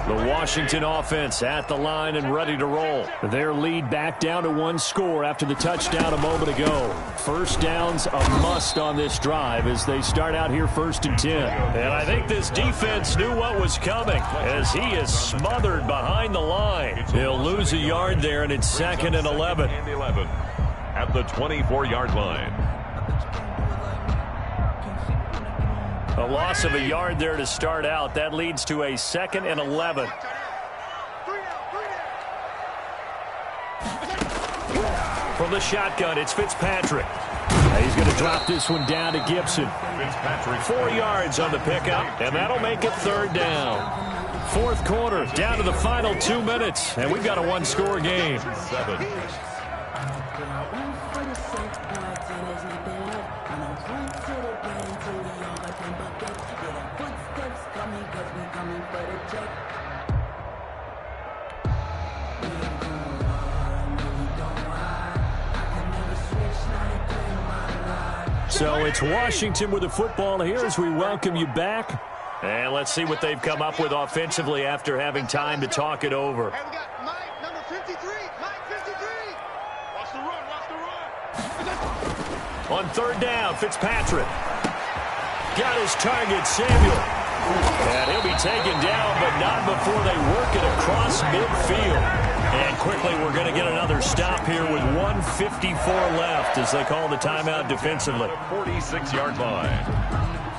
The Washington offense at the line and ready to roll. Their lead back down to 1 score after the touchdown a moment ago. First down's a must on this drive as they start out here 1st and 10. And I think this defense knew what was coming as he is smothered behind the line. He'll lose a yard there, and it's 2nd and 11. At the 24-yard line. A loss of a yard there to start out. That leads to a 2nd and 11. From the shotgun, it's Fitzpatrick. He's going to drop this one down to Gibson. Fitzpatrick 4 yards on the pickup, and that'll make it 3rd down. Fourth quarter, down to the final 2 minutes, and we've got a one-score game. 7. So it's Washington with the football here as we welcome you back. And let's see what they've come up with offensively after having time to talk it over. Hey, we got Mike, number 53. Mike, 53. Watch the run, watch the run. On 3rd down, Fitzpatrick. Got his target, Samuel. And he'll be taken down, but not before they work it across midfield. And quickly, we're going to get another stop here with 1:54 left as they call the timeout defensively. 46-yard line.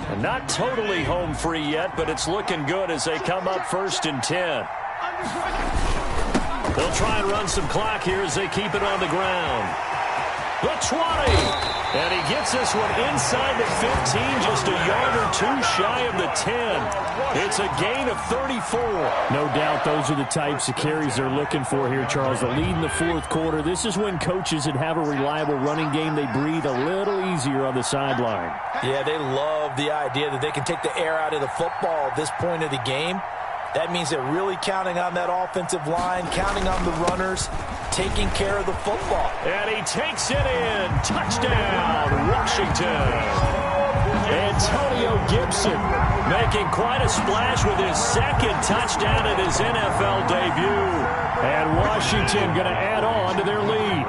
And not totally home free yet, but it's looking good as they come up 1st and 10. They'll try and run some clock here as they keep it on the ground. The 20. And he gets this one inside the 15, just a yard or two shy of the 10. It's a gain of 34. No doubt those are the types of carries they're looking for here, Charles. The lead in the fourth quarter. This is when coaches that have a reliable running game, they breathe a little easier on the sideline. Yeah, they love the idea that they can take the air out of the football at this point of the game. That means they're really counting on that offensive line, counting on the runners, taking care of the football. And he takes it in. Touchdown, Washington. Antonio Gibson making quite a splash with his 2nd touchdown in his NFL debut. And Washington going to add on to their lead.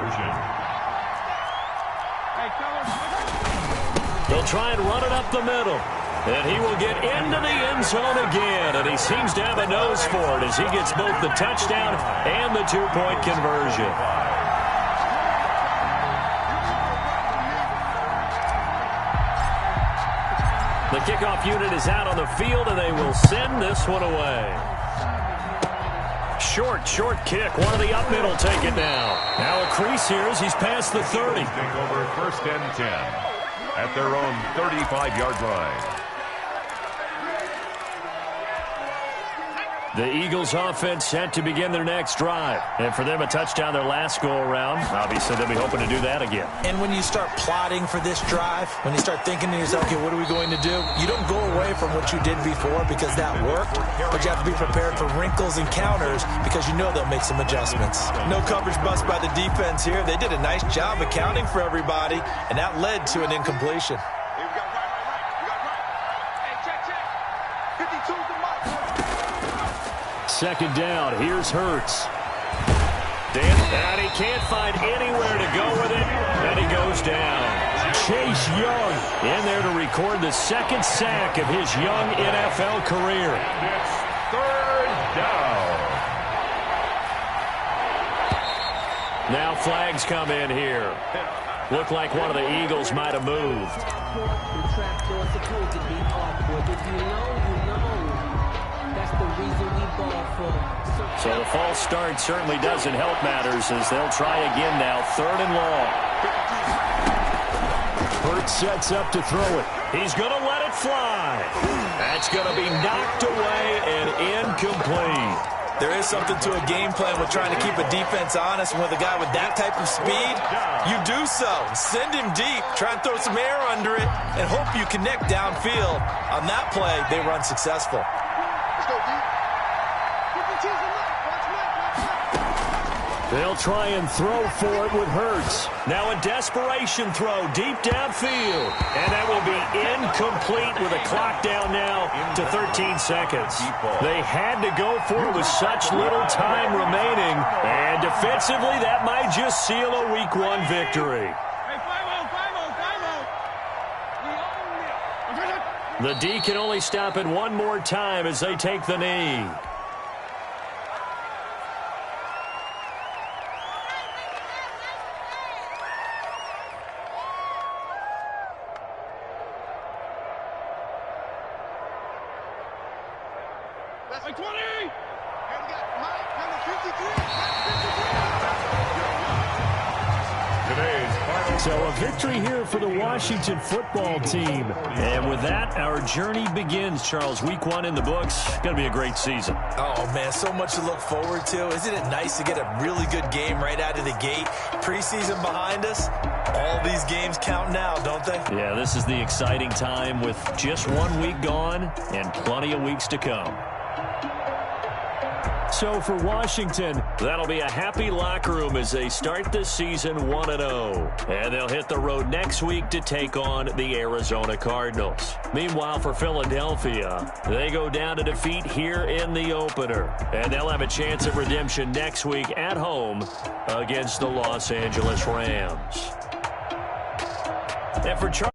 They'll try and run it up the middle. And he will get into the end zone again. And he seems to have a nose for it as he gets both the touchdown and the 2-point conversion. The kickoff unit is out on the field, and they will send this one away. Short kick. One of the up middle take it now. Now a crease here as he's past the 30. Take over 1st and 10 at their own 35-yard line. The Eagles offense set to begin their next drive. And for them, a touchdown their last go-around. Obviously, they'll be hoping to do that again. And when you start plotting for this drive, when you start thinking to yourself, okay, what are we going to do? You don't go away from what you did before because that worked, but you have to be prepared for wrinkles and counters because you know they'll make some adjustments. No coverage bust by the defense here. They did a nice job accounting for everybody, and that led to an incompletion. Hey, we got right. Hey, check. 52's the mark. 2nd down. Here's Hurts. And he can't find anywhere to go with it, and he goes down. Chase Young in there to record the 2nd sack of his young NFL career. It's 3rd down. Now flags come in here. Looked like one of the Eagles might have moved. So the false start certainly doesn't help matters as they'll try again now. 3rd and long. Hurts sets up to throw it. He's going to let it fly. That's going to be knocked away and incomplete. There is something to a game plan with trying to keep a defense honest, and with a guy with that type of speed, you do so. Send him deep, try and throw some air under it, and hope you connect downfield. On that play, they run successful. Let's go, D. They'll try and throw for it with Hurts. Now a desperation throw deep downfield. And that will be incomplete with a clock down now to 13 seconds. They had to go for it with such little time remaining. And defensively, that might just seal a Week 1 victory. Hey, 5-0. The D can only stop it one more time as they take the knee. That's like 20. And we got Mike, number 53. Mike 53. Today's final. So a victory here for the Washington football team. And with that, our journey begins, Charles. Week 1 in the books. Going to be a great season. Oh, man, so much to look forward to. Isn't it nice to get a really good game right out of the gate? Preseason behind us. All these games count now, don't they? Yeah, this is the exciting time with just 1 week gone and plenty of weeks to come. So for Washington, that'll be a happy locker room as they start this season 1-0. And they'll hit the road next week to take on the Arizona Cardinals. Meanwhile, for Philadelphia, they go down to defeat here in the opener. And they'll have a chance at redemption next week at home against the Los Angeles Rams. And for Charles